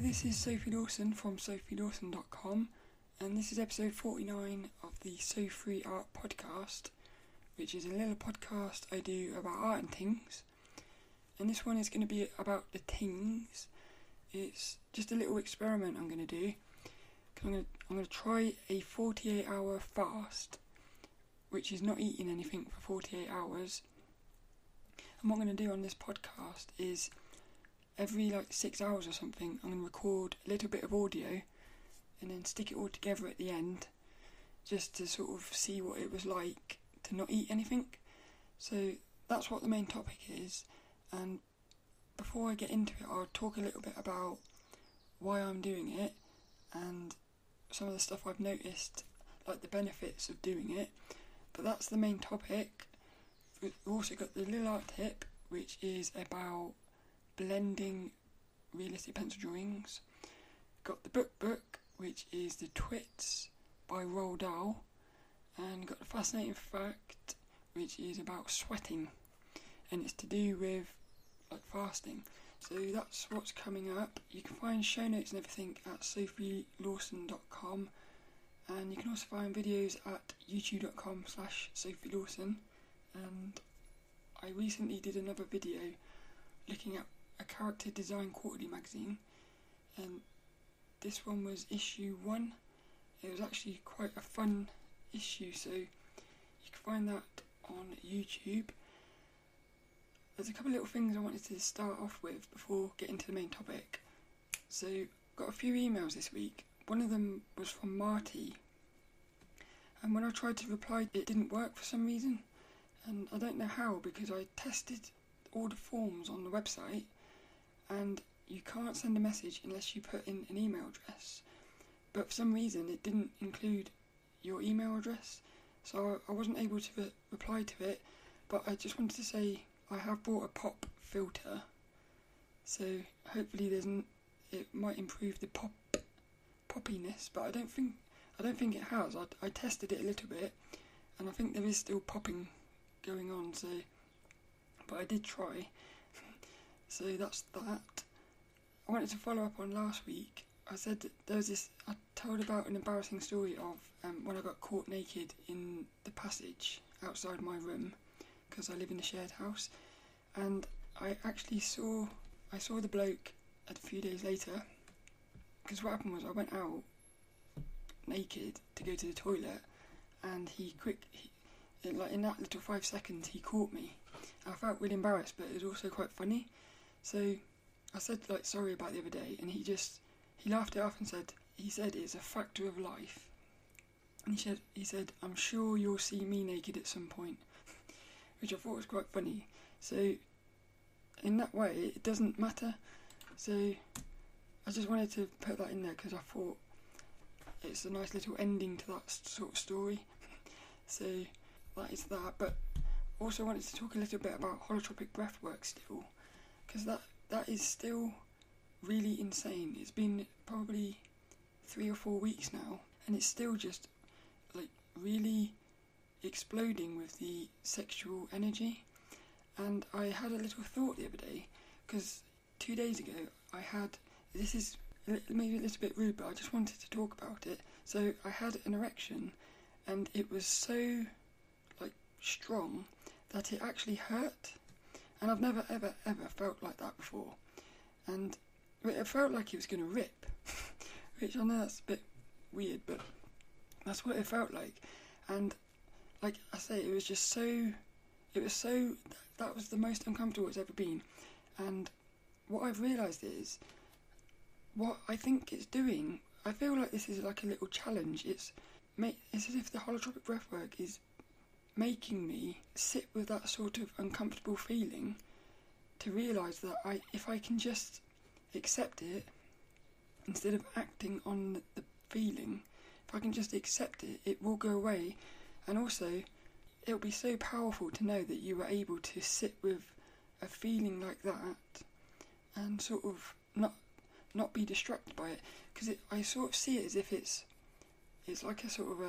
this is Sophie Lawson from sophielawson.com, and this is episode 49 of the So Free Art podcast, which is a little podcast I do about art and things. And this one is going to be about the things. It's just a little experiment I'm going to do. I'm going to try a 48-hour fast, which is not eating anything for 48 hours. And what I'm going to do on this podcast is every 6 hours or something, I'm going to record a little bit of audio and then stick it all together at the end, just to sort of see what it was like to not eat anything. So that's what the main topic is. And before I get into it, I'll talk a little bit about why I'm doing it and some of the stuff I've noticed, like the benefits of doing it. But that's the main topic. We've also got the little art tip, which is about blending realistic pencil drawings. Got the book, which is the Twits by Roald Dahl, and got the fascinating fact, which is about sweating, and it's to do with fasting. So that's what's coming up. You can find show notes and everything at sophielawson.com, and you can also find videos at youtube.com/sophielawson. And I recently did another video looking at a character design quarterly magazine, and this one was issue 1. It was actually quite a fun issue, so you can find that on YouTube. There's a couple of little things I wanted to start off with before getting to the main topic. So got a few emails this week. One of them was from Marty, and when I tried to reply it didn't work for some reason, and I don't know how, because I tested all the forms on the website and you can't send a message unless you put in an email address, but for some reason it didn't include your email address, so I wasn't able to reply to it. But I just wanted to say I have bought a pop filter, so hopefully it might improve the poppiness, but I don't think it has. I tested it a little bit and I think there is still popping going on, so but I did try. So that's that. I wanted to follow up on last week. I said that I told about an embarrassing story of when I got caught naked in the passage outside my room, because I live in a shared house, and I actually saw the bloke a few days later, because what happened was I went out naked to go to the toilet, and in that little 5 seconds he caught me. I felt really embarrassed, but it was also quite funny. So I said sorry about the other day, and he laughed it off and said it's a factor of life. And he said I'm sure you'll see me naked at some point, which I thought was quite funny. So in that way it doesn't matter. So I just wanted to put that in there because I thought it's a nice little ending to that sort of story. So that is that. But also wanted to talk a little bit about holotropic breathwork still, because that is still really insane. It's been probably 3 or 4 weeks now, and it's still just really exploding with the sexual energy. And I had a little thought the other day, because 2 days ago this is maybe a little bit rude, but I just wanted to talk about it. So I had an erection, and it was so strong that it actually hurt, and I've never ever felt like that before, and it felt like it was going to rip, which I know that's a bit weird, but that's what it felt like. And like I say, that was the most uncomfortable it's ever been. And what I've realised is, what I think it's doing, I feel like this is like a little challenge. It's as if the holotropic breathwork is making me sit with that sort of uncomfortable feeling, to realise that if I can just accept it instead of acting on the feeling, if I can just accept it, it will go away. And also it'll be so powerful to know that you were able to sit with a feeling like that and sort of not be distracted by it, because I sort of see it as if it's like a sort of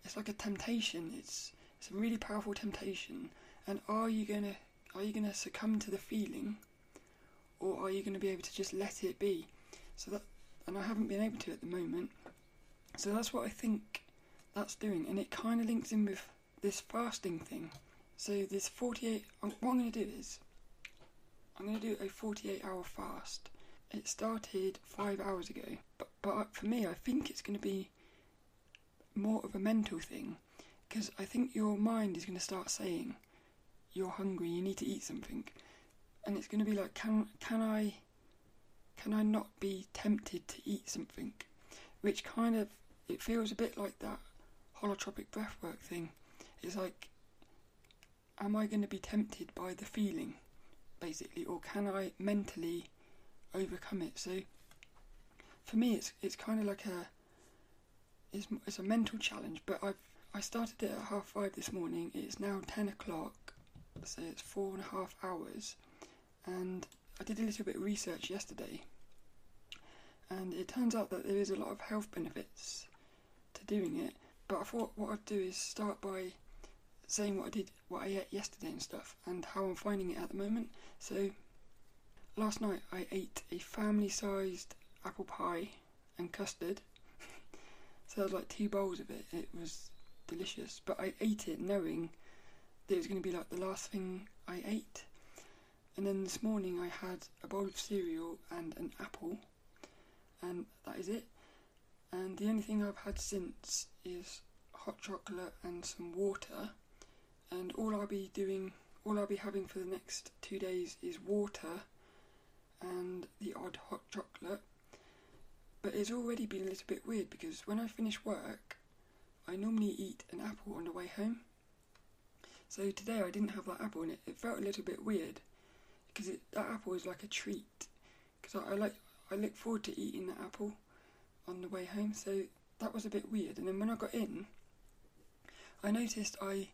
it's like a temptation. It's a really powerful temptation, and are you gonna succumb to the feeling, or are you gonna be able to just let it be? and I haven't been able to at the moment. So that's what I think that's doing, and it kind of links in with this fasting thing. So this 48, what I'm going to do is, I'm going to do a 48-hour fast. It started 5 hours ago, but for me, I think it's going to be more of a mental thing, because I think your mind is going to start saying, you're hungry, you need to eat something, and it's going to be like, can I not be tempted to eat something? Which kind of, it feels a bit like that holotropic breathwork thing. It's like, am I going to be tempted by the feeling, basically, or can I mentally overcome it? So for me, it's kind of like it's a mental challenge. But I started it at 5:30 this morning. It's now 10 o'clock, so it's 4.5 hours, and I did a little bit of research yesterday, and it turns out that there is a lot of health benefits to doing it. But I thought what I'd do is start by saying what I ate yesterday and stuff, and how I'm finding it at the moment. So last night I ate a family-sized apple pie and custard. So there was like 2 bowls of it. It was delicious, but I ate it knowing that it was going to be like the last thing I ate. And then this morning I had a bowl of cereal and an apple, and that is it. And the only thing I've had since is hot chocolate and some water. And all I'll be having for the next 2 days is water and the odd hot chocolate. But it's already been a little bit weird, because when I finish work, I normally eat an apple on the way home. So today I didn't have that apple, and it felt a little bit weird, because that apple is like a treat. Because I look forward to eating that apple on the way home. So that was a bit weird. And then when I got in, I noticed I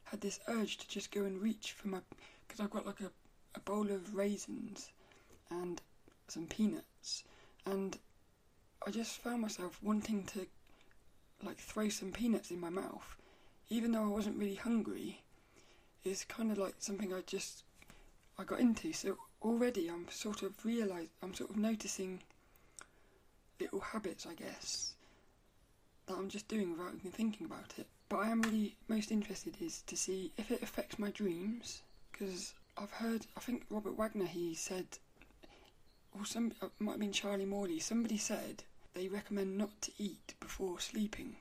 had this urge to just go and reach for because I've got like a bowl of raisins and some peanuts, and I just found myself wanting to like throw some peanuts in my mouth, even though I wasn't really hungry. It's kind of like something I got into. So already I'm sort of noticing little habits, I guess, that I'm just doing without even thinking about it. But I am really most interested is to see if it affects my dreams, because I think Robert Wagner, he said, or it might have been Charlie Morley, somebody said they recommend not to eat before sleeping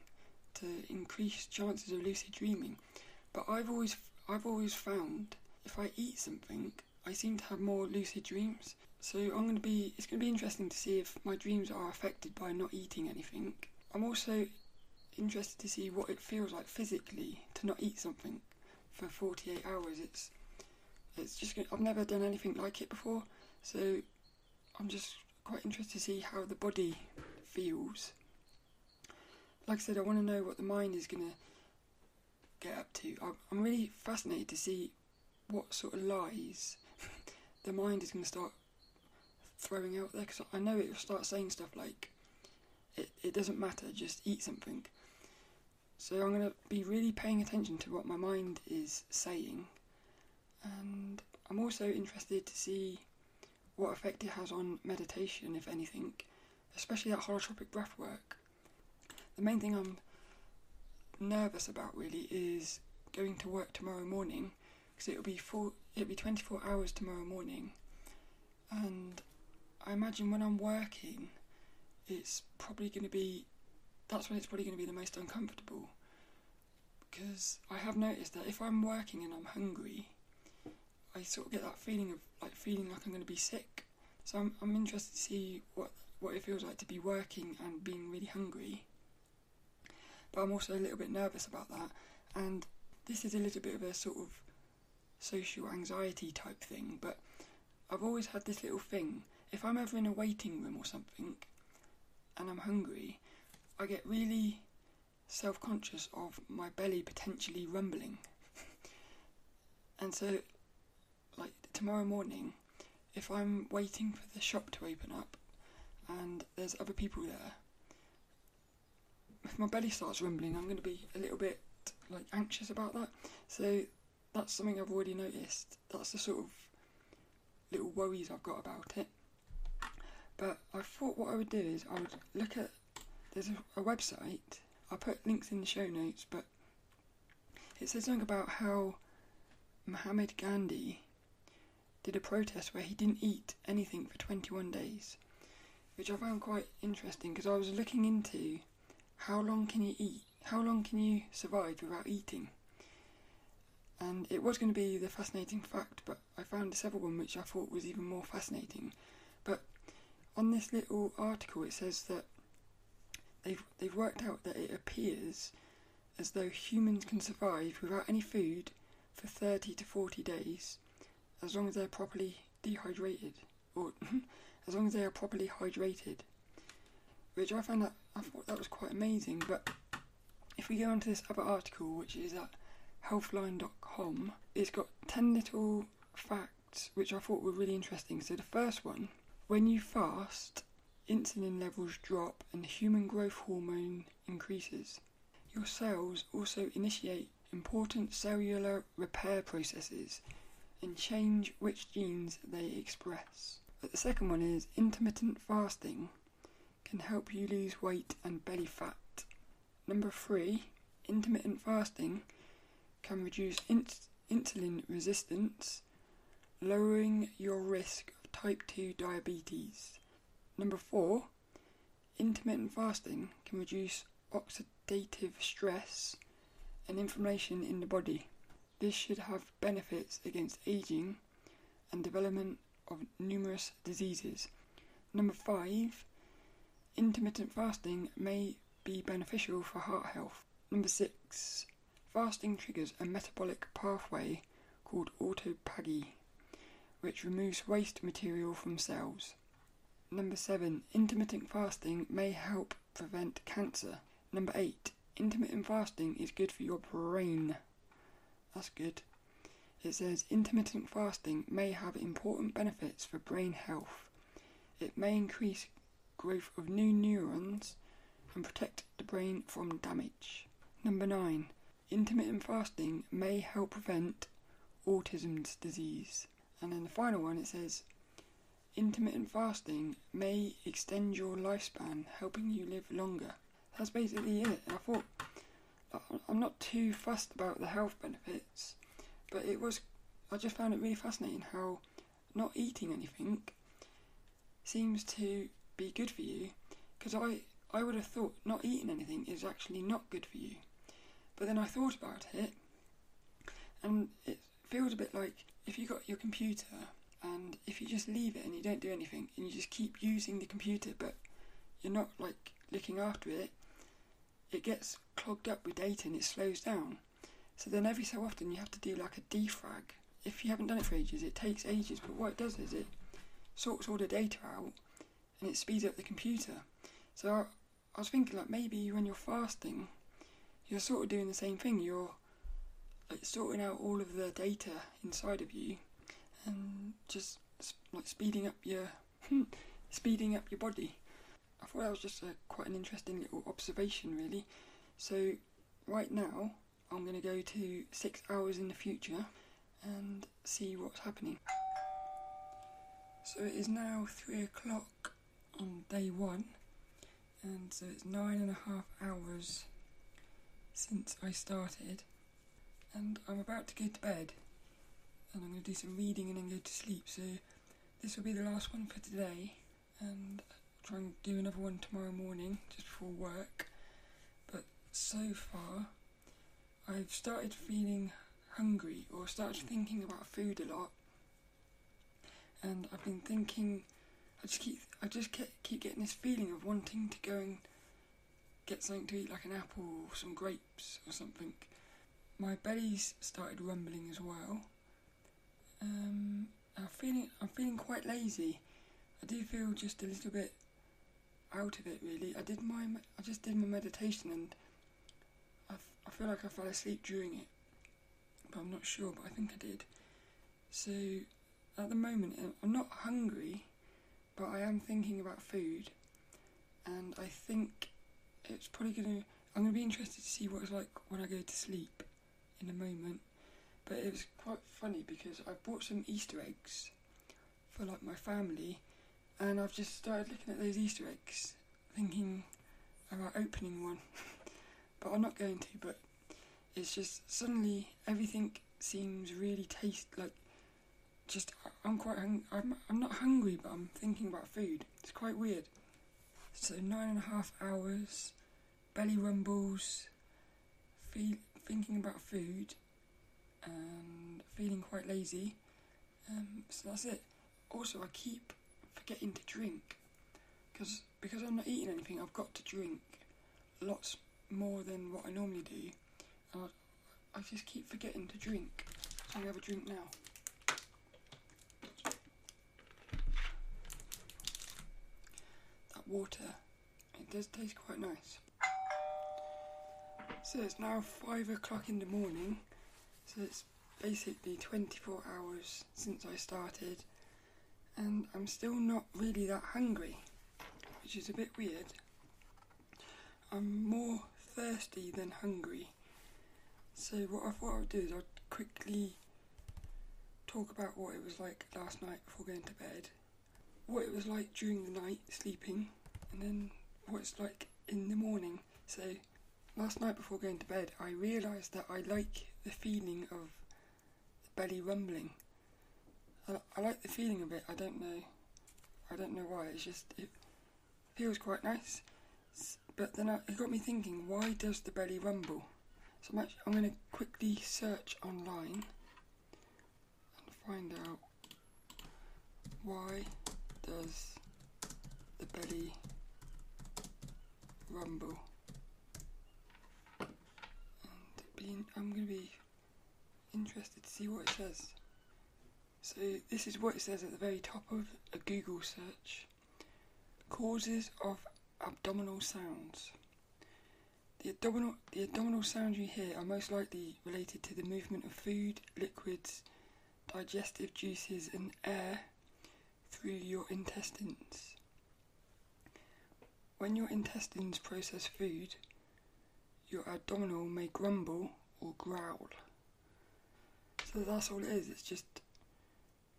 to increase chances of lucid dreaming. But I've always found if I eat something, I seem to have more lucid dreams. So it's going to be interesting to see if my dreams are affected by not eating anything. I'm also interested to see what it feels like physically to not eat something for 48 hours. It's just I've never done anything like it before, so I'm just quite interested to see how the body feels. Like I said, I want to know what the mind is going to get up to. I'm really fascinated to see what sort of lies the mind is going to start throwing out there, because I know it will start saying stuff like, it doesn't matter, just eat something. So I'm going to be really paying attention to what my mind is saying, and I'm also interested to see what effect it has on meditation, if anything, especially that holotropic breath work. The main thing I'm nervous about really is going to work tomorrow morning, because it'll be 24 hours tomorrow morning, and I imagine when I'm working, that's when it's probably going to be the most uncomfortable, because I have noticed that if I'm working and I'm hungry, I sort of get that feeling of feeling like I'm going to be sick. So I'm interested to see what it feels like to be working and being really hungry. But I'm also a little bit nervous about that, and this is a little bit of a sort of social anxiety type thing, but I've always had this little thing. If I'm ever in a waiting room or something and I'm hungry, I get really self-conscious of my belly potentially rumbling. And so, like tomorrow morning, if I'm waiting for the shop to open up and there's other people there, if my belly starts rumbling, I'm going to be a little bit like anxious about that. So that's something I've already noticed. That's the sort of little worries I've got about it. But I thought what I would do is I would look at, there's a website, I'll put links in the show notes, but it says something about how Mahatma Gandhi did a protest where he didn't eat anything for 21 days, which I found quite interesting because I was looking into how long can you survive without eating? And it was going to be the fascinating fact, but I found a several one which I thought was even more fascinating. But on this little article it says that they've worked out that it appears as though humans can survive without any food for 30 to 40 days as long as they're properly dehydrated, or as long as they are properly hydrated, which I thought that was quite amazing. But if we go on to this other article, which is at healthline.com, it's got 10 little facts which I thought were really interesting. So the first one, when you fast, insulin levels drop and human growth hormone increases. Your cells also initiate important cellular repair processes and change which genes they express. But the second one is intermittent fasting can help you lose weight and belly fat. Number 3, intermittent fasting can reduce insulin resistance, lowering your risk of type 2 diabetes. Number 4, intermittent fasting can reduce oxidative stress and inflammation in the body. This should have benefits against aging and development of numerous diseases. Number 5, intermittent fasting may be beneficial for heart health. Number 6, fasting triggers a metabolic pathway called autophagy, which removes waste material from cells. Number 7, intermittent fasting may help prevent cancer. Number 8, intermittent fasting is good for your brain. That's good. It says intermittent fasting may have important benefits for brain health. It may increase growth of new neurons and protect the brain from damage. Number 9, intermittent fasting may help prevent autism's disease. And then the final one, it says intermittent fasting may extend your lifespan, helping you live longer. That's basically it. I thought, I'm not too fussed about the health benefits, but I just found it really fascinating how not eating anything seems to be good for you, because I would have thought not eating anything is actually not good for you. But then I thought about it, and it feels a bit like if you got your computer and if you just leave it and you don't do anything and you just keep using the computer but you're not like looking after it, it gets clogged up with data and it slows down. So then every so often you have to do like a defrag. If you haven't done it for ages, it takes ages, but what it does is it sorts all the data out and it speeds up the computer. So I was thinking like maybe when you're fasting, you're sort of doing the same thing. You're like sorting out all of the data inside of you and just like speeding up your body. I thought that was just quite an interesting little observation, really. So right now I'm going to go to 6 hours in the future and see what's happening. So it is now 3 o'clock on day 1, and so it's 9.5 hours since I started, and I'm about to go to bed, and I'm going to do some reading and then go to sleep. So this will be the last one for today, and I'll try and do another one tomorrow morning just before work. But so far I've started feeling hungry, or started thinking about food a lot, and I've been thinking, I just keep getting this feeling of wanting to go and get something to eat, like an apple or some grapes or something. My belly's started rumbling as well. I'm feeling quite lazy. I do feel just a little bit out of it, really. I just did my meditation and I feel like I fell asleep during it, but I'm not sure, but I think I did. So at the moment I'm not hungry, but I am thinking about food, and I think it's probably I'm going to be interested to see what it's like when I go to sleep in a moment. But it was quite funny because I bought some Easter eggs for like my family, and I've just started looking at those Easter eggs, thinking about opening one, but I'm not going to. But it's just suddenly everything seems really I'm I'm not hungry, but I'm thinking about food. It's quite weird. So 9.5 hours, belly rumbles, thinking about food, and feeling quite lazy. So that's it. Also, I keep forgetting to drink, because I'm not eating anything. I've got to drink lots more than what I normally do. And I just keep forgetting to drink. So I'm going to have a drink now. That water, it does taste quite nice. So it's now 5 o'clock in the morning, so it's basically 24 hours since I started, and I'm still not really that hungry, which is a bit weird. I'm more thirsty than hungry. So what I thought I would do is I'd quickly talk about what it was like last night before going to bed, what it was like during the night sleeping, and then what it's like in the morning. So last night before going to bed, I realised that I like the feeling of the belly rumbling. I like the feeling of it. I don't know why. It's just, it feels quite nice. But then it got me thinking, why does the belly rumble? So I'm going to quickly search online and find out why does the belly rumble. And I'm going to be interested to see what it says. So this is what it says at the very top of a Google search. Causes of abdominal sounds. The abdominal sounds you hear are most likely related to the movement of food, liquids, digestive juices and air through your intestines. When your intestines process food, your abdominal may grumble or growl. So that's all it is, it's just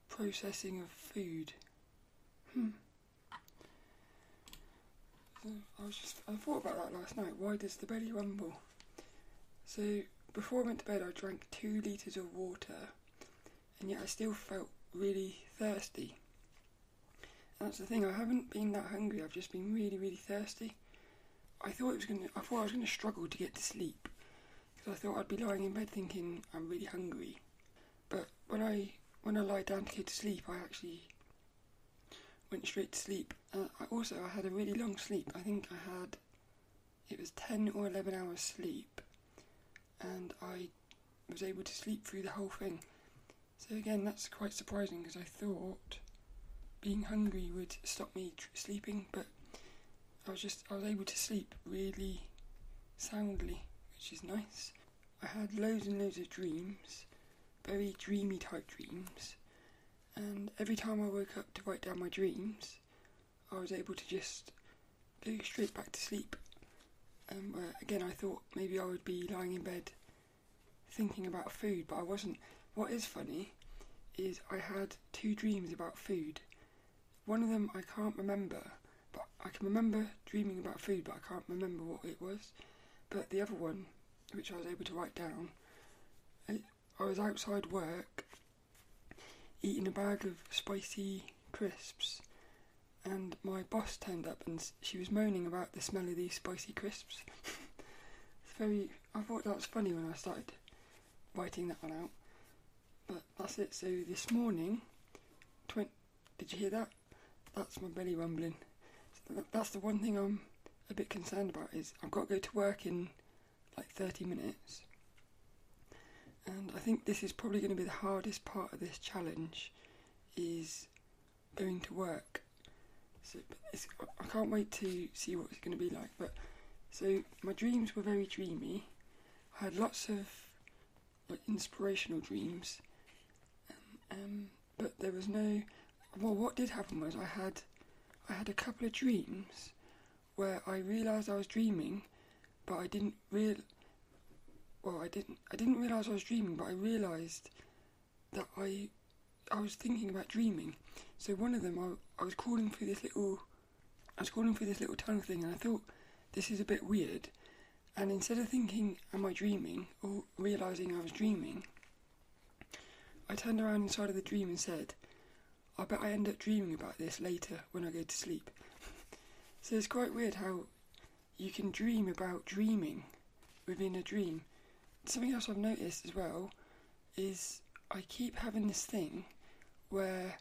processing of food. I thought about that last night. Why does the belly rumble? So before I went to bed, I drank 2 litres of water, and yet I still felt really thirsty. And that's the thing. I haven't been that hungry. I've just been really, really thirsty. I thought I was gonna struggle to get to sleep, because I thought I'd be lying in bed thinking I'm really hungry. But when I lie down to go to sleep, I actually went straight to sleep. I had a really long sleep. I think it was 10 or 11 hours sleep, and I was able to sleep through the whole thing. So again, that's quite surprising, because I thought being hungry would stop me sleeping, but I was able to sleep really soundly, which is nice. I had loads and loads of dreams, very dreamy type dreams, and every time I woke up to write down my dreams, I was able to just go straight back to sleep. Again, I thought maybe I would be lying in bed thinking about food, but I wasn't. What is funny is I had 2 dreams about food. One of them I can't remember, but I can remember dreaming about food, but I can't remember what it was. But the other one, which I was able to write down, I was outside work eating a bag of spicy crisps, and my boss turned up and she was moaning about the smell of these spicy crisps. I thought that was funny when I started writing that one out. But that's it. So this morning, did you hear that? That's my belly rumbling. So that's the one thing I'm a bit concerned about, is I've got to go to work in like 30 minutes. And I think this is probably going to be the hardest part of this challenge, is going to work. So I can't wait to see what it's going to be like. But so my dreams were very dreamy. I had lots of inspirational dreams, but there was no. Well, what did happen was I had a couple of dreams where I realised I was dreaming, but I didn't realise I was dreaming, but I realised that I was thinking about dreaming. So one of them, I was crawling through this little tunnel thing, and I thought, this is a bit weird. And instead of thinking, am I dreaming, or realising I was dreaming, I turned around inside of the dream and said, I bet I end up dreaming about this later when I go to sleep. So it's quite weird how you can dream about dreaming within a dream. Something else I've noticed as well is I keep having this thing where,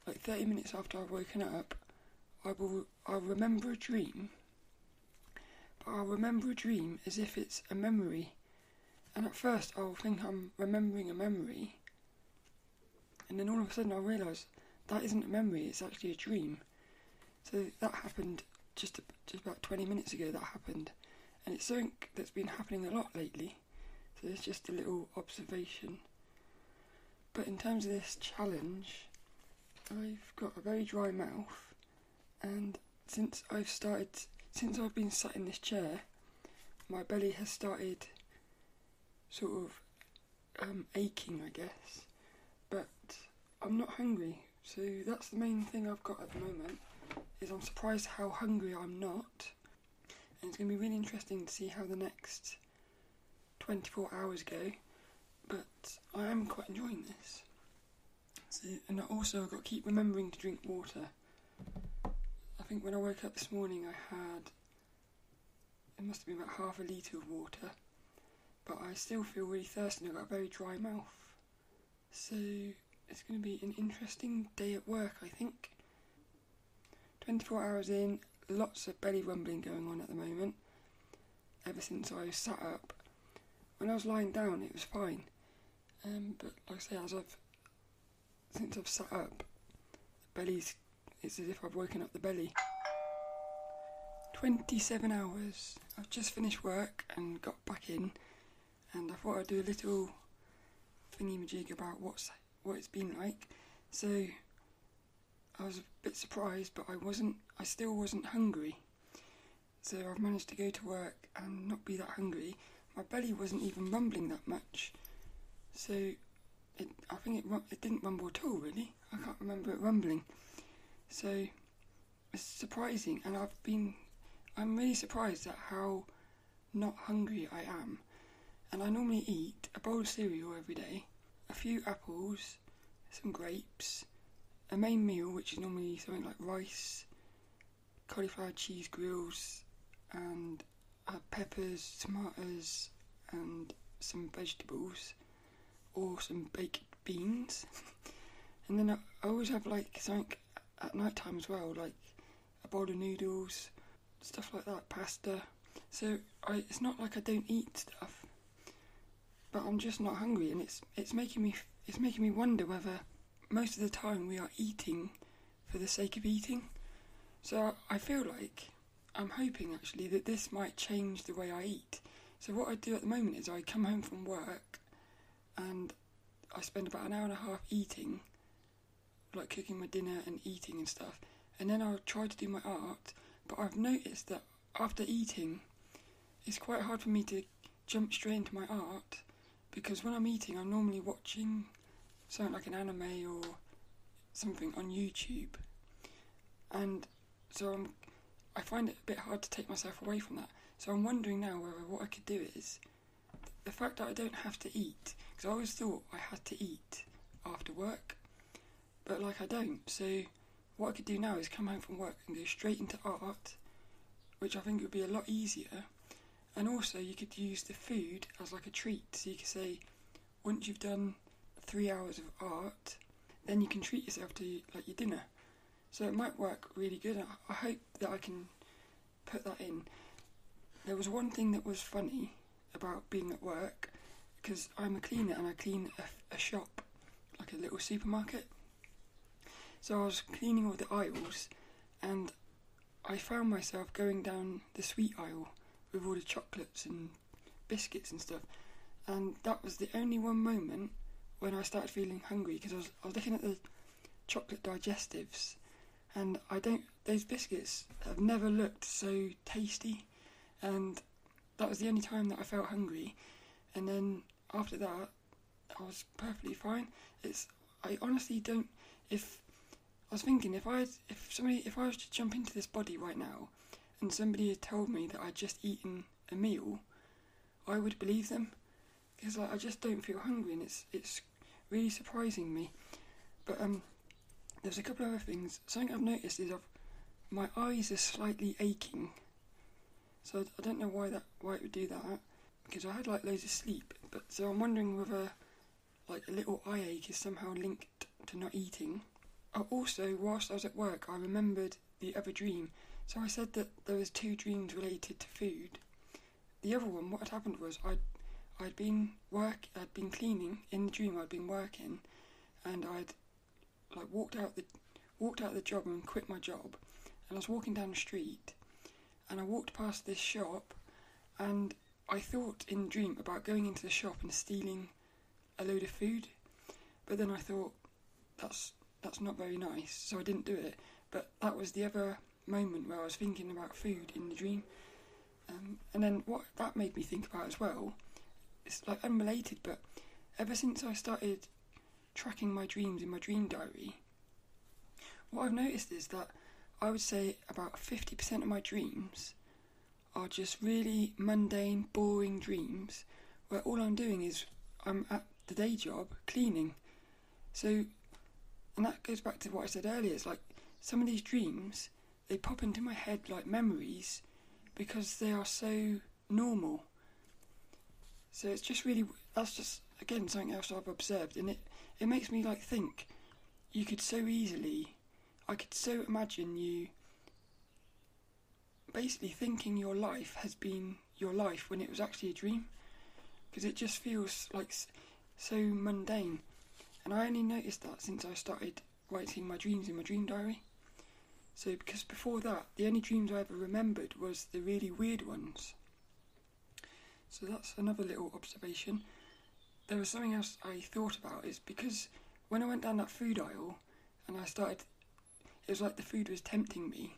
like 30 minutes after I've woken up, I'll remember a dream, but I'll remember a dream as if it's a memory. And at first I'll think I'm remembering a memory, and then all of a sudden I'll realise that isn't a memory, it's actually a dream. So that happened just about 20 minutes ago, that happened. And it's something that's been happening a lot lately, so it's just a little observation. But in terms of this challenge, I've got a very dry mouth, and since I've been sat in this chair, my belly has started sort of aching, I guess. But I'm not hungry, so that's the main thing I've got at the moment, is I'm surprised how hungry I'm not. And it's going to be really interesting to see how the next 24 hours go, but I am quite enjoying this. So, and also I've got to keep remembering to drink water. I think when I woke up this morning it must have been about half a litre of water, but I still feel really thirsty and I've got a very dry mouth. So it's going to be an interesting day at work, I think. 24 hours in, lots of belly rumbling going on at the moment, ever since I sat up. When I was lying down it was fine, but like I say, since I've sat up, it's as if I've woken up the belly. 27 hours. I've just finished work and got back in, and I thought I'd do a little thingy-majig about what it's been like. So I was a bit surprised, but I still wasn't hungry. So I've managed to go to work and not be that hungry. My belly wasn't even rumbling that much, so I think it didn't rumble at all, really. I can't remember it rumbling. So it's surprising, and I'm really surprised at how not hungry I am. And I normally eat a bowl of cereal every day, a few apples, some grapes, a main meal which is normally something like rice, cauliflower cheese grills, and peppers, tomatoes, and some vegetables, or some baked beans. And then I always have like something at night time as well, like a bowl of noodles, stuff like that, pasta. So it's not like I don't eat stuff, but I'm just not hungry, and it's making me wonder whether most of the time we are eating for the sake of eating. So I feel like, I'm hoping actually that this might change the way I eat. So what I do at the moment is I come home from work and I spend about an hour and a half eating, like cooking my dinner and eating and stuff, and then I'll try to do my art. But I've noticed that after eating, it's quite hard for me to jump straight into my art, because when I'm eating I'm normally watching something like an anime or something on YouTube, and so I find it a bit hard to take myself away from that. So I'm wondering now whether what I could do is, the fact that I don't have to eat, because I always thought I had to eat after work, but like I don't. So what I could do now is come home from work and go straight into art, which I think would be a lot easier. And also you could use the food as like a treat. So you could say, once you've done 3 hours of art, then you can treat yourself to like your dinner. So it might work really good. I hope that I can put that in. There was one thing that was funny about being at work, because I'm a cleaner and I clean a shop, like a little supermarket. So I was cleaning all the aisles, and I found myself going down the sweet aisle with all the chocolates and biscuits and stuff, and that was the only one moment when I started feeling hungry, because I was looking at the chocolate digestives, and those biscuits have never looked so tasty, and that was the only time that I felt hungry. And then after that I was perfectly fine. I honestly don't, if was thinking, if I was to jump into this body right now, and somebody had told me that I'd just eaten a meal, I would believe them, because I just don't feel hungry, and it's really surprising me. But there's a couple of other things. Something I've noticed is my eyes are slightly aching. So I don't know why it would do that, because I had like loads of sleep. But so I'm wondering whether like a little eye ache is somehow linked to not eating. Also, whilst I was at work, I remembered the other dream. So I said that there was 2 dreams related to food. The other one, what had happened was I'd been cleaning in the dream. I'd been working, and I'd like walked out the job and quit my job, and I was walking down the street, and I walked past this shop, and I thought in the dream about going into the shop and stealing a load of food, but then I thought that's not very nice, so I didn't do it. But that was the other moment where I was thinking about food in the dream. And then what that made me think about as well, it's like unrelated, but ever since I started tracking my dreams in my dream diary, what I've noticed is that I would say about 50% of my dreams are just really mundane, boring dreams where all I'm doing is I'm at the day job cleaning. So, and that goes back to what I said earlier, it's like some of these dreams, they pop into my head like memories because they are so normal. So it's just really, that's just, again, something else I've observed, and it makes me like think, I could so imagine you basically thinking your life has been your life when it was actually a dream, because it just feels like so mundane. And I only noticed that since I started writing my dreams in my dream diary. So because before that, the only dreams I ever remembered was the really weird ones. So that's another little observation. There was something else I thought about, is because when I went down that food aisle and it was like the food was tempting me.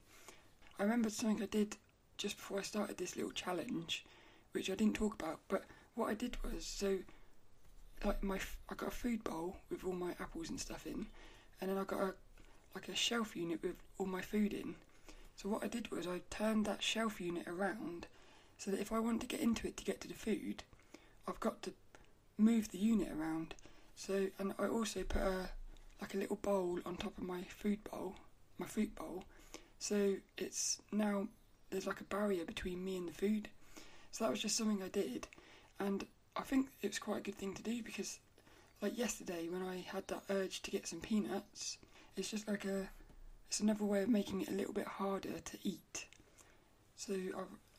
I remembered something I did just before I started this little challenge, which I didn't talk about, but what I did was, so like I got a food bowl with all my apples and stuff in, and then I got a shelf unit with all my food in. So what I did was I turned that shelf unit around so that if I want to get into it to get to the food, I've got to move the unit around. So, and I also put a little bowl on top of my fruit bowl, so it's now, there's like a barrier between me and the food. So that was just something I did, and I think it's quite a good thing to do, because like yesterday when I had that urge to get some peanuts, it's just like it's another way of making it a little bit harder to eat. So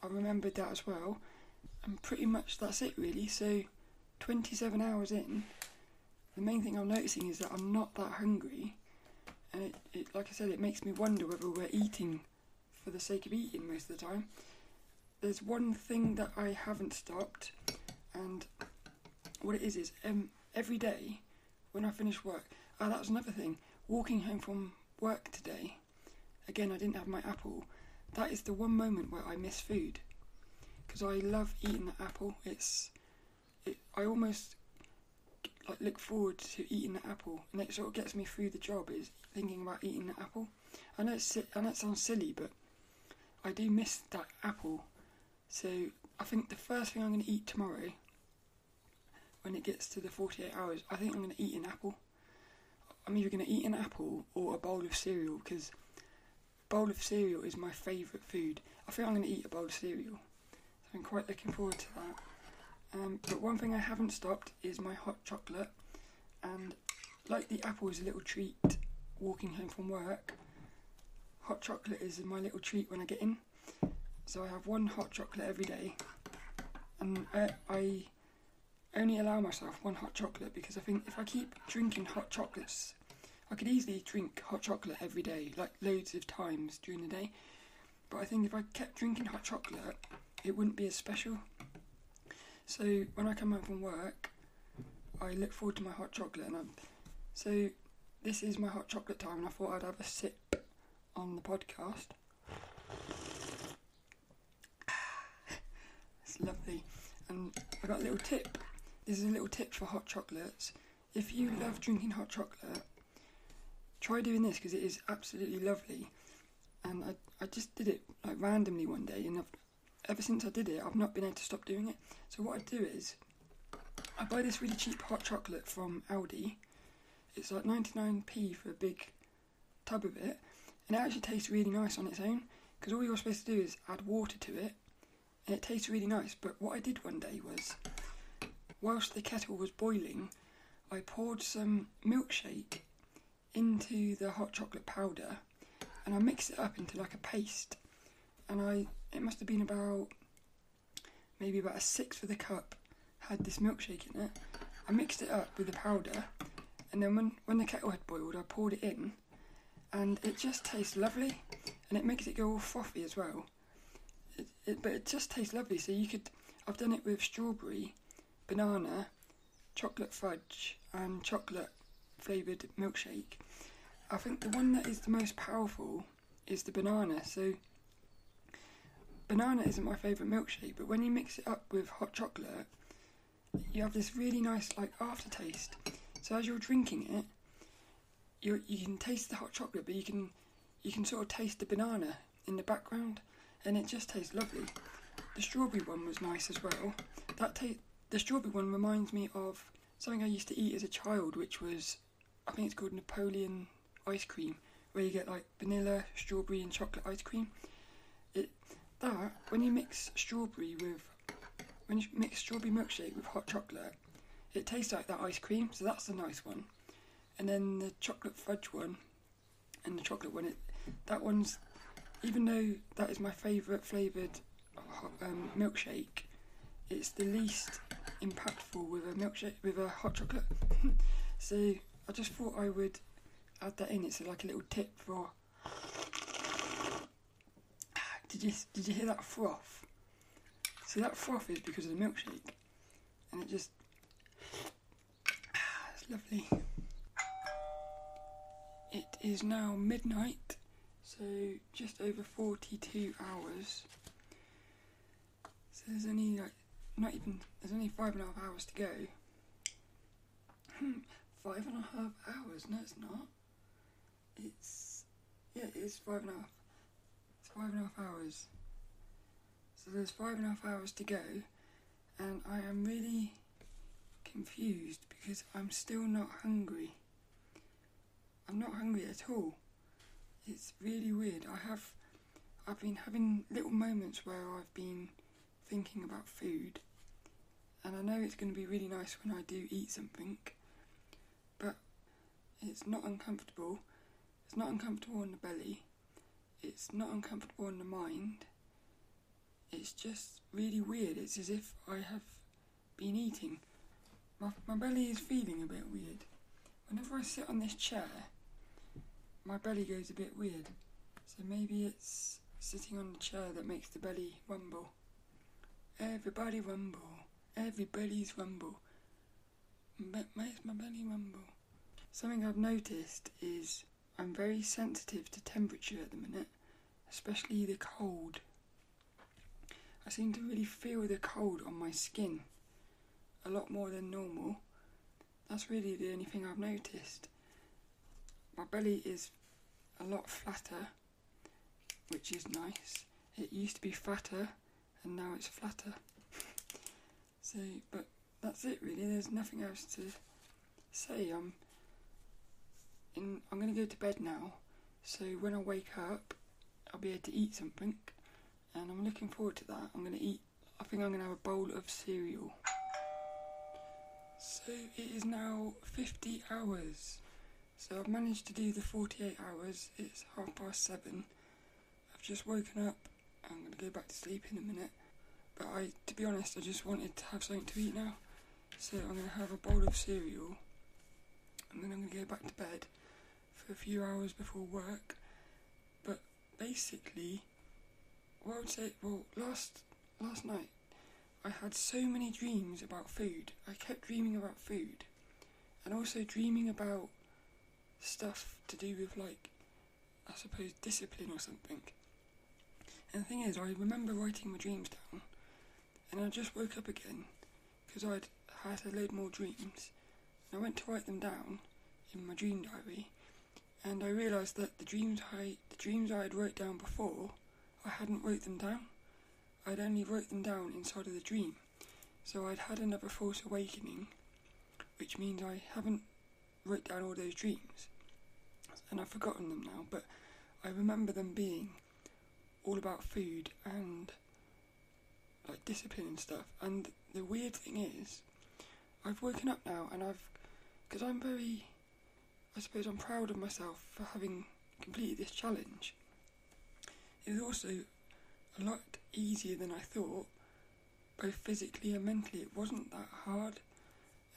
I remembered that as well, and pretty much that's it really. So 27 hours in, the main thing I'm noticing is that I'm not that hungry, and it like I said, it makes me wonder whether we're eating for the sake of eating most of the time. There's one thing that I haven't stopped, and what it is every day when I finish work, that was another thing, walking home from work today, again I didn't have my apple. That is the one moment where I miss food, because I love eating the apple. I almost like look forward to eating the apple, and it sort of gets me through the job, is thinking about eating the apple. I know it sounds silly, but I do miss that apple. So I think the first thing I'm going to eat tomorrow, when it gets to the 48 hours, I think I'm going to eat an apple. I'm either going to eat an apple or a bowl of cereal, because a bowl of cereal is my favourite food. I think I'm going to eat a bowl of cereal, so I'm quite looking forward to that. But one thing I haven't stopped is my hot chocolate, and like the apple is a little treat walking home from work, hot chocolate is my little treat when I get in. So I have one hot chocolate every day, and I only allow myself one hot chocolate because I think if I keep drinking hot chocolates, I could easily drink hot chocolate every day, like loads of times during the day. But I think if I kept drinking hot chocolate, it wouldn't be as special. So when I come home from work, I look forward to my hot chocolate, so this is my hot chocolate time, and I thought I'd have a sip on the podcast. It's lovely. And I got a little tip. This is a little tip for hot chocolates. If you love drinking hot chocolate, try doing this because it is absolutely lovely. And I just did it like randomly one day, and ever since I did it, I've not been able to stop doing it. So what I do is, I buy this really cheap hot chocolate from Aldi. It's like 99p for a big tub of it, and it actually tastes really nice on its own, because all you're supposed to do is add water to it, and it tastes really nice. But what I did one day was, whilst the kettle was boiling, I poured some milkshake into the hot chocolate powder, and I mixed it up into like a paste, and it must have been maybe about a sixth of the cup had this milkshake in it. I mixed it up with the powder, and then when the kettle had boiled, I poured it in, and it just tastes lovely, and it makes it go all frothy as well. But it just tastes lovely. So I've done it with strawberry, banana, chocolate fudge, and chocolate flavoured milkshake. I think the one that is the most powerful is the banana. So banana isn't my favourite milkshake, but when you mix it up with hot chocolate, you have this really nice like aftertaste. So as you're drinking it, you can taste the hot chocolate, but you can sort of taste the banana in the background, and it just tastes lovely. The strawberry one was nice as well. The strawberry one reminds me of something I used to eat as a child, which was, I think it's called Napoleon ice cream, where you get like vanilla, strawberry and chocolate ice cream. When you mix strawberry milkshake with hot chocolate, it tastes like that ice cream, so that's the nice one. And then the chocolate fudge one and the chocolate one, that one's, even though that is my favourite flavoured milkshake, it's the least impactful with a hot chocolate. So I just thought I would add that in. It's like a little tip for. Did you hear that froth? So that froth is because of the milkshake, and it's lovely. It is now midnight, so just over 42 hours. So there's only there's only 5.5 hours to go. 5.5 hours? No, it's not. It is 5.5. It's 5.5 hours. So there's 5.5 hours to go, and I am really confused because I'm still not hungry. I'm not hungry at all. It's really weird. I've been having little moments where I've been thinking about food, and I know it's going to be really nice when I do eat something, but it's not uncomfortable. It's not uncomfortable in the belly. It's not uncomfortable in the mind. It's just really weird. It's as if I have been eating. My belly is feeling a bit weird. Whenever I sit on this chair, my belly goes a bit weird. So maybe it's sitting on the chair that makes the belly rumble. Everybody rumble. Everybody's rumble. Makes my belly rumble. Something I've noticed is I'm very sensitive to temperature at the minute, especially the cold. I seem to really feel the cold on my skin a lot more than normal. That's really the only thing I've noticed. My belly is a lot flatter, which is nice. It used to be fatter, and now it's flatter. But that's it really. There's nothing else to say. I'm going to go to bed now, so when I wake up, I'll be able to eat something, and I'm looking forward to that. I think I'm going to have a bowl of cereal. So it is now 50 hours. So I've managed to do the 48 hours. It's 7:30. I've just woken up. I'm going to go back to sleep in a minute. But to be honest, I just wanted to have something to eat now. So I'm going to have a bowl of cereal, and then I'm going to go back to bed for a few hours before work. But basically, what I would say, last night I had so many dreams about food. I kept dreaming about food, and also dreaming about stuff to do with, like, I suppose, discipline or something. And the thing is, I remember writing my dreams down, and I just woke up again because I'd had a load more dreams, and I went to write them down in my dream diary, and I realised that the dreams I had wrote down before, I hadn't wrote them down. I'd only wrote them down inside of the dream. So I'd had another false awakening, which means I haven't wrote down all those dreams, and I've forgotten them now, but I remember them being all about food and like discipline and stuff. And the weird thing is, I've woken up now, and because I'm very, I suppose I'm proud of myself for having completed this challenge. It was also a lot easier than I thought, both physically and mentally. It wasn't that hard,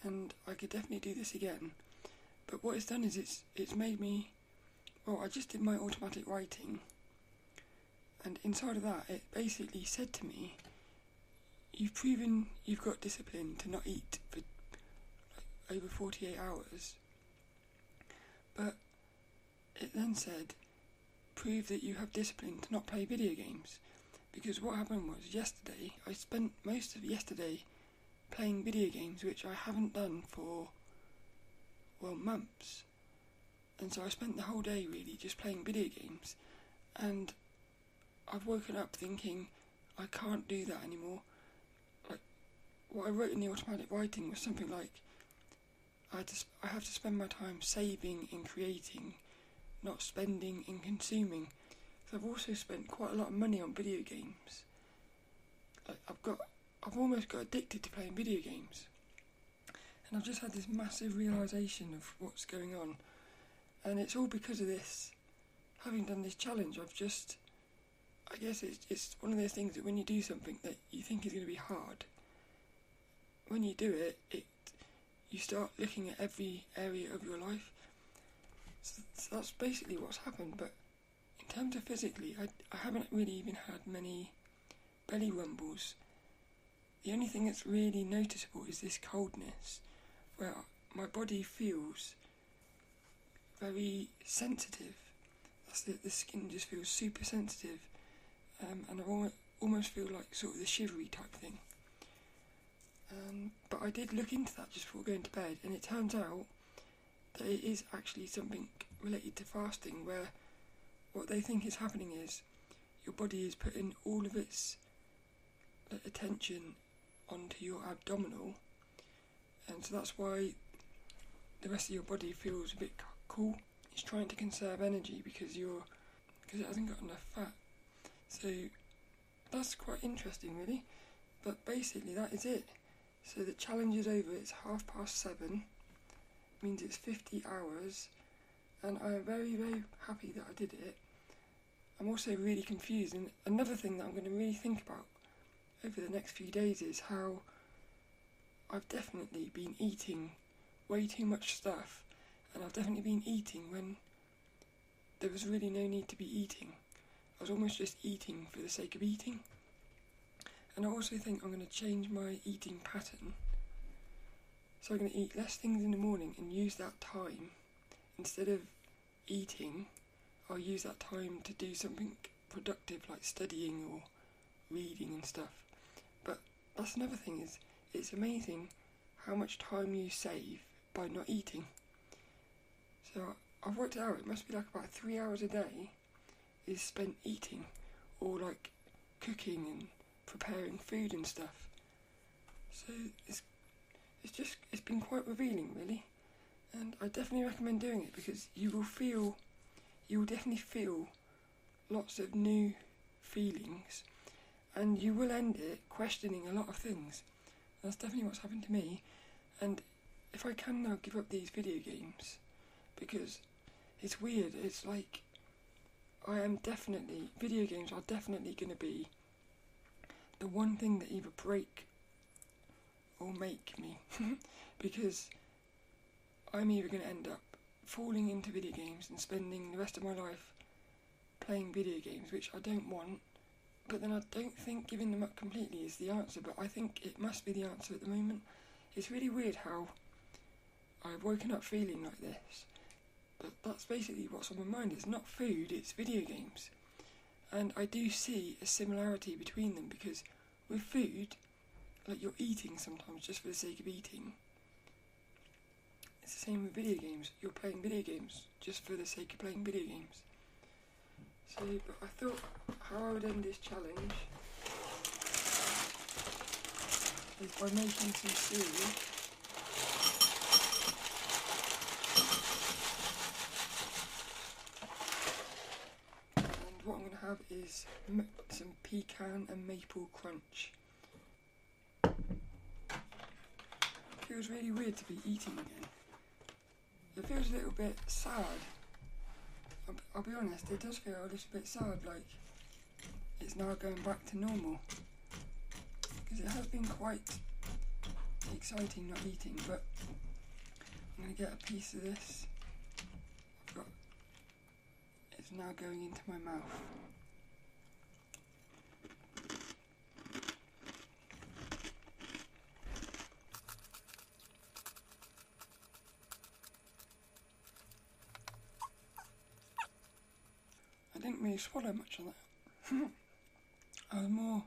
and I could definitely do this again. But what it's done is it's made me, well, I just did my automatic writing, and inside of that it basically said to me, you've proven you've got discipline to not eat for like over 48 hours, but it then said, prove that you have discipline to not play video games. Because what happened was, yesterday, I spent most of yesterday playing video games, which I haven't done for, well, months. And so I spent the whole day really just playing video games, and I've woken up thinking, I can't do that anymore. Like, what I wrote in the automatic writing was something like, I have to spend my time saving and creating, not spending and consuming. So I've also spent quite a lot of money on video games. Like, I've almost got addicted to playing video games. And I've just had this massive realisation of what's going on. And it's all because of this. Having done this challenge, I guess it's one of those things that when you do something that you think is going to be hard, when you do it, you start looking at every area of your life. So that's basically what's happened. But in terms of physically, I haven't really even had many belly rumbles. The only thing that's really noticeable is this coldness, where my body feels very sensitive. The skin just feels super sensitive, and I almost feel like sort of the shivery type thing. But I did look into that just before going to bed, and it turns out that it is actually something related to fasting, where what they think is happening is your body is putting all of its attention onto your abdominal, and so that's why the rest of your body feels a bit cool. It's trying to conserve energy because it hasn't got enough fat. So that's quite interesting, really. But basically that is it. So the challenge is over. It's 7:30, means it's 50 hours, and I'm very, very happy that I did it. I'm also really confused, and another thing that I'm going to really think about over the next few days is how I've definitely been eating way too much stuff, and I've definitely been eating when there was really no need to be eating. I was almost just eating for the sake of eating. And I also think I'm going to change my eating pattern. So I'm going to eat less things in the morning and use that time, instead of eating, I'll use that time to do something productive like studying or reading and stuff. But that's another thing, is it's amazing how much time you save by not eating. So I've worked it out, it must be like about 3 hours a day is spent eating, or like cooking and preparing food and stuff. So it's been quite revealing, really, and I definitely recommend doing it, because you will definitely feel lots of new feelings, and you will end it questioning a lot of things. That's definitely what's happened to me. And if I can now give up these video games, because it's weird, it's like video games are definitely going to be the one thing that either break or make me, because I'm either going to end up falling into video games and spending the rest of my life playing video games, which I don't want, but then I don't think giving them up completely is the answer, but I think it must be the answer at the moment. It's really weird how I've woken up feeling like this, but that's basically what's on my mind. It's not food, it's video games. And I do see a similarity between them, because with food, like, you're eating sometimes just for the sake of eating. it's the same with video games. You're playing video games just for the sake of playing video games. So, but I thought how I would end this challenge is by making some cereal. And what I'm going to have is some pecan and maple crunch. It feels really weird to be eating again. It feels a little bit sad. I'll be honest, it does feel a little bit sad, like it's now going back to normal. Because it has been quite exciting not eating, but I'm going to get a piece of this. It's now going into my mouth. I didn't really swallow much of that. I was more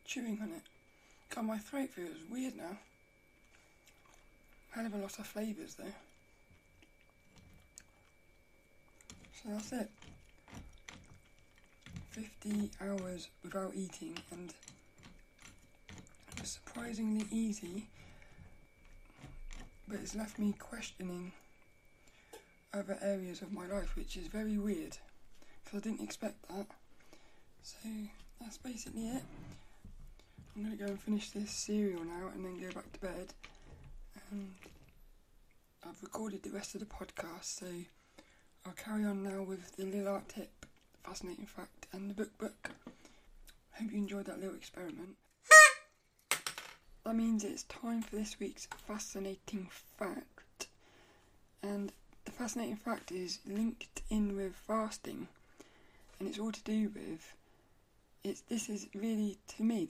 chewing on it. God, my throat feels weird now. Hell of a lot of flavours though. So that's it. 50 hours without eating, and it was surprisingly easy, but it's left me questioning other areas of my life, which is very weird, because I didn't expect that. So that's basically it. I'm going to go and finish this cereal now and then go back to bed. And I've recorded the rest of the podcast, so I'll carry on now with the little art tip, fascinating fact, and the book. Hope you enjoyed that little experiment. That means it's time for this week's fascinating fact. And the fascinating fact is linked in with fasting, and it's all to do with, this is really, to me,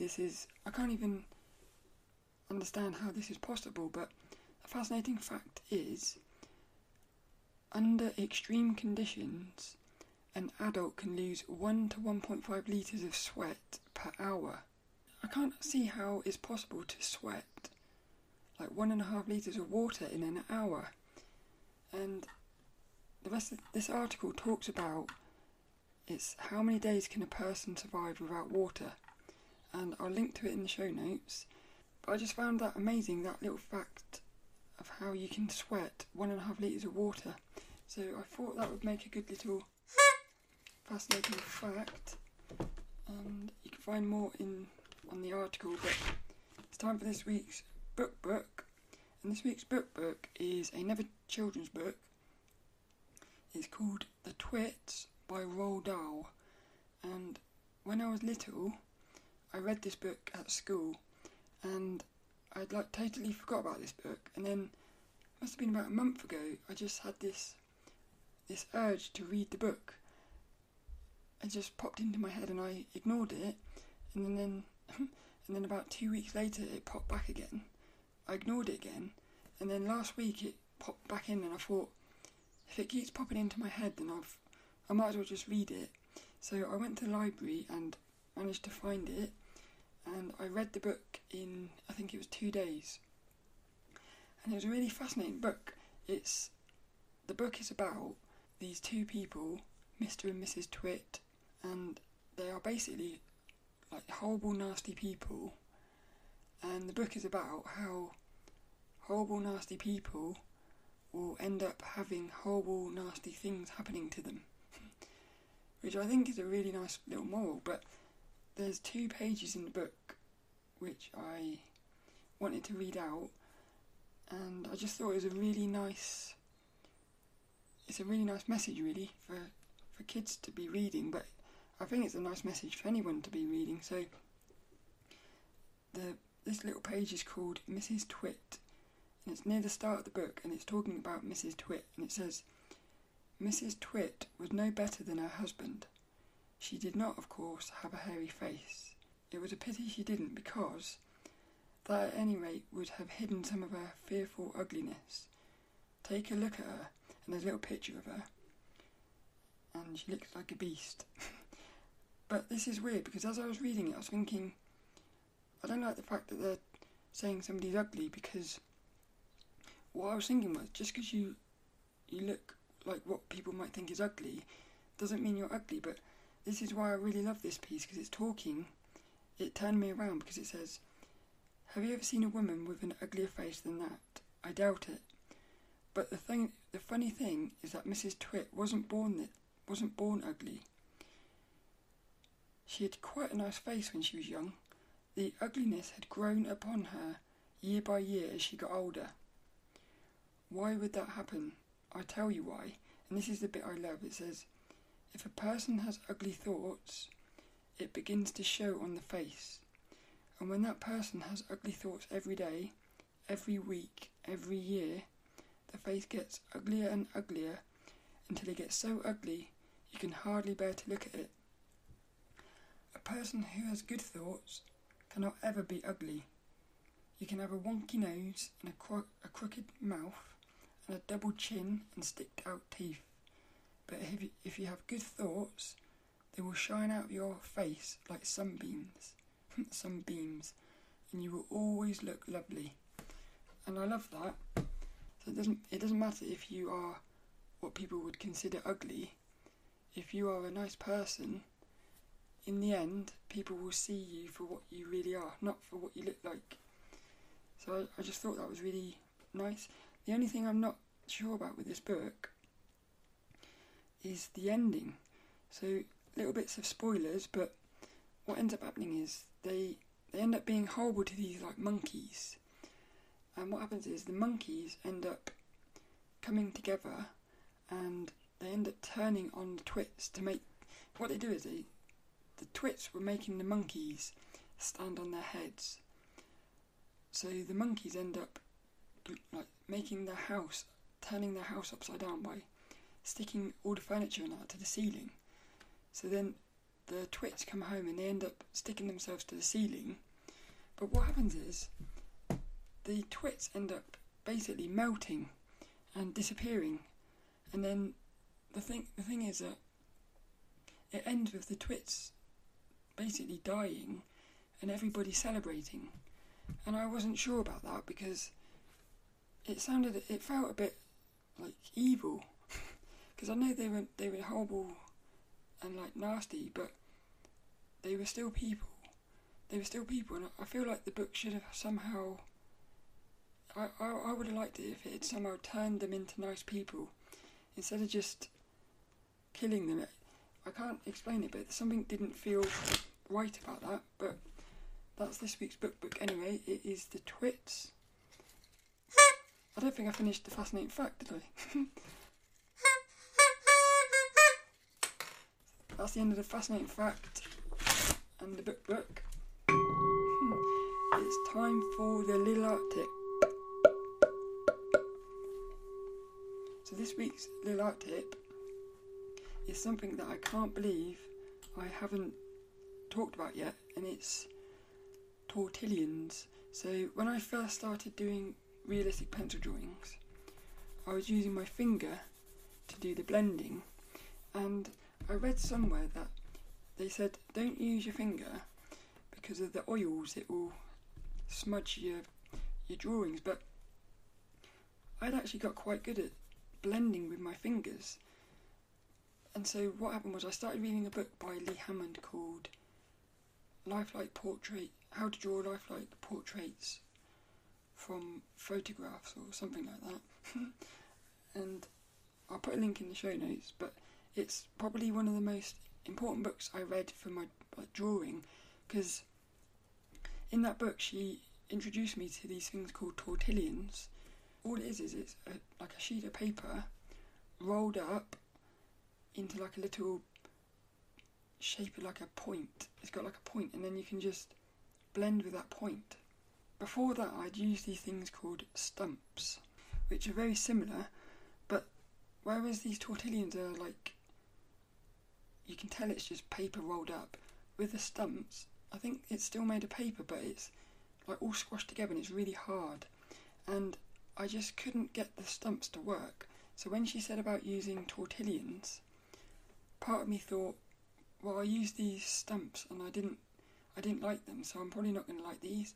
I can't even understand how this is possible, but a fascinating fact is, under extreme conditions, an adult can lose 1 to 1.5 litres of sweat per hour. I can't see how it's possible to sweat like 1.5 litres of water in an hour. And the rest of this article talks about it's how many days can a person survive without water, and I'll link to it in the show notes. But I just found that amazing, that little fact of how you can sweat 1.5 litres of water. So I thought that would make a good little fascinating fact, and you can find more on the article. But it's time for this week's book, and this week's book is another children's book. It's called The Twits by Roald Dahl, and when I was little I read this book at school, and I'd totally forgot about this book, and then it must have been about a month ago I just had this urge to read the book. It just popped into my head and I ignored it, and then about 2 weeks later it popped back again. I ignored it again, and then last week it popped back in, and I thought, if it keeps popping into my head, then I might as well just read it. So I went to the library and managed to find it, and I read the book in, I think it was 2 days. And it was a really fascinating book. The book is about these two people, Mr. and Mrs. Twit, and they are basically like horrible, nasty people. And the book is about how horrible, nasty people will end up having horrible, nasty things happening to them. Which I think is a really nice little moral, but there's 2 pages in the book which I wanted to read out, and I just thought it was a really nice message really for kids to be reading, but I think it's a nice message for anyone to be reading. So this little page is called Mrs. Twit, and it's near the start of the book, and it's talking about Mrs. Twit, and it says, Mrs. Twit was no better than her husband. She did not, of course, have a hairy face. It was a pity she didn't, because that at any rate would have hidden some of her fearful ugliness. Take a look at her, and there's a little picture of her, and she looks like a beast. But this is weird, because as I was reading it I was thinking, I don't like the fact that they're saying somebody's ugly, because what I was thinking was, just because you look like what people might think is ugly, doesn't mean you're ugly. But this is why I really love this piece, because it's talking. It turned me around because it says, "Have you ever seen a woman with an uglier face than that? I doubt it. But the funny thing is that Mrs. Twit wasn't born ugly. She had quite a nice face when she was young. The ugliness had grown upon her year by year as she got older. Why would that happen? I tell you why." And this is the bit I love. It says, "If a person has ugly thoughts, it begins to show on the face. And when that person has ugly thoughts every day, every week, every year, the face gets uglier and uglier until it gets so ugly you can hardly bear to look at it. A person who has good thoughts cannot ever be ugly. You can have a wonky nose and a crooked mouth and a double chin and sticked out teeth. But if you have good thoughts, they will shine out of your face like sunbeams, and you will always look lovely." And I love that. So it doesn't matter if you are what people would consider ugly. If you are a nice person, in the end, people will see you for what you really are, not for what you look like. So I just thought that was really nice. The only thing I'm not sure about with this book is the ending. So little bits of spoilers, but what ends up happening is they end up being horrible to these like monkeys. And what happens is the monkeys end up coming together and they end up turning on the Twits to make... What they do is the Twits were making the monkeys stand on their heads. So the monkeys end up like making their house, turning their house upside down by sticking all the furniture and that to the ceiling. So then the Twits come home and they end up sticking themselves to the ceiling. But what happens is the Twits end up basically melting and disappearing. And then the thing is that it ends with the Twits basically dying and everybody celebrating. And I wasn't sure about that because it felt a bit like evil. Because I know they were horrible and like nasty, but they were still people. And I feel like the book should have somehow... I would have liked it if it had somehow turned them into nice people instead of just killing them. I can't explain it, but something didn't feel right about that. But that's this week's book anyway. It is The Twits. I don't think I finished the fascinating fact, did I? That's the end of the fascinating fact and the book. It's time for the little art tip. So this week's little art tip is something that I can't believe I haven't talked about yet, and it's Tortillions. So when I first started doing realistic pencil drawings, I was using my finger to do the blending, and I read somewhere that they said don't use your finger because of the oils, it will smudge your drawings. But I'd actually got quite good at blending with my fingers. And so what happened was I started reading a book by Lee Hammond called How to Draw Lifelike Portraits from Photographs or something like that. And I'll put a link in the show notes, but it's probably one of the most important books I read for my drawing, because in that book she introduced me to these things called tortillions. All it is it's like a sheet of paper rolled up into like a little shape of like a point. It's got like a point, and then you can just blend with that point. Before that I'd used these things called stumps, which are very similar, but whereas these tortillions are like, you can tell it's just paper rolled up, with the stumps I think it's still made of paper, but it's like all squashed together and it's really hard, and I just couldn't get the stumps to work. So when she said about using tortillions, part of me thought, well, I used these stumps and I didn't like them, so I'm probably not going to like these.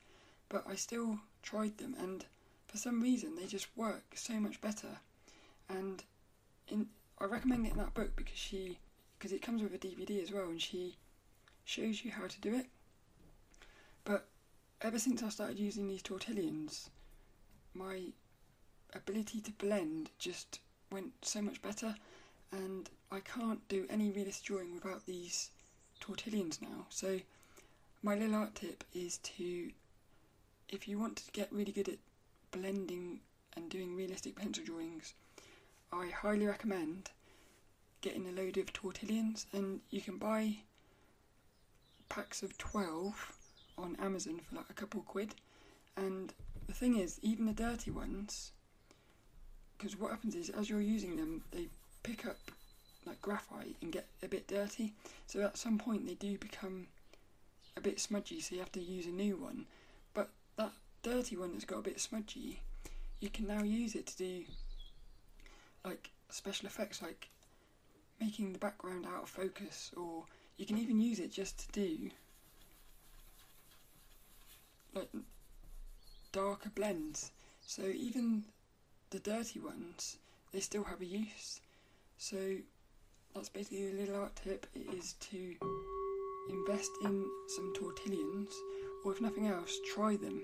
But I still tried them, and for some reason they just work so much better. And I recommend getting that book because it comes with a DVD as well, and she shows you how to do it. But ever since I started using these Tortillions, my ability to blend just went so much better, and I can't do any realistic drawing without these Tortillions now. So my little art tip is if you want to get really good at blending and doing realistic pencil drawings, I highly recommend getting a load of Tortillions, and you can buy packs of 12 on Amazon for like a couple quid. And the thing is, even the dirty ones, because what happens is as you're using them, they pick up like graphite and get a bit dirty, so at some point they do become a bit smudgy, so you have to use a new one. But that dirty one that's got a bit smudgy, you can now use it to do like special effects, like making the background out of focus, or you can even use it just to do like darker blends. So even the dirty ones, they still have a use. So that's basically a little art tip. It is to invest in some Tortillions, or if nothing else, try them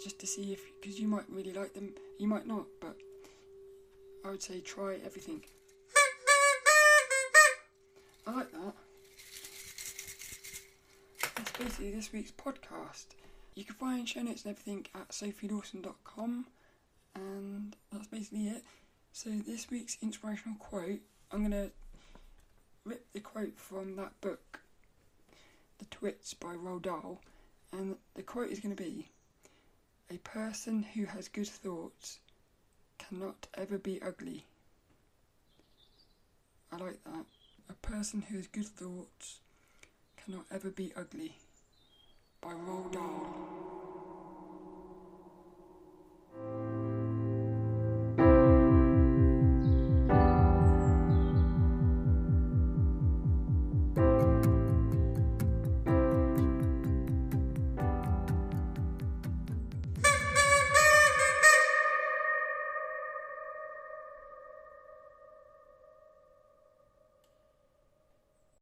just to see because you might really like them, you might not, but I would say try everything. I like that. That's basically this week's podcast. You can find show notes and everything at sophielawson.com, and that's basically it. So this week's inspirational quote, I'm going to rip the quote from that book, The Twits by Roald Dahl, and the quote is going to be, "A person who has good thoughts cannot ever be ugly." I like that. A person who has good thoughts cannot ever be ugly, by Roald Dahl.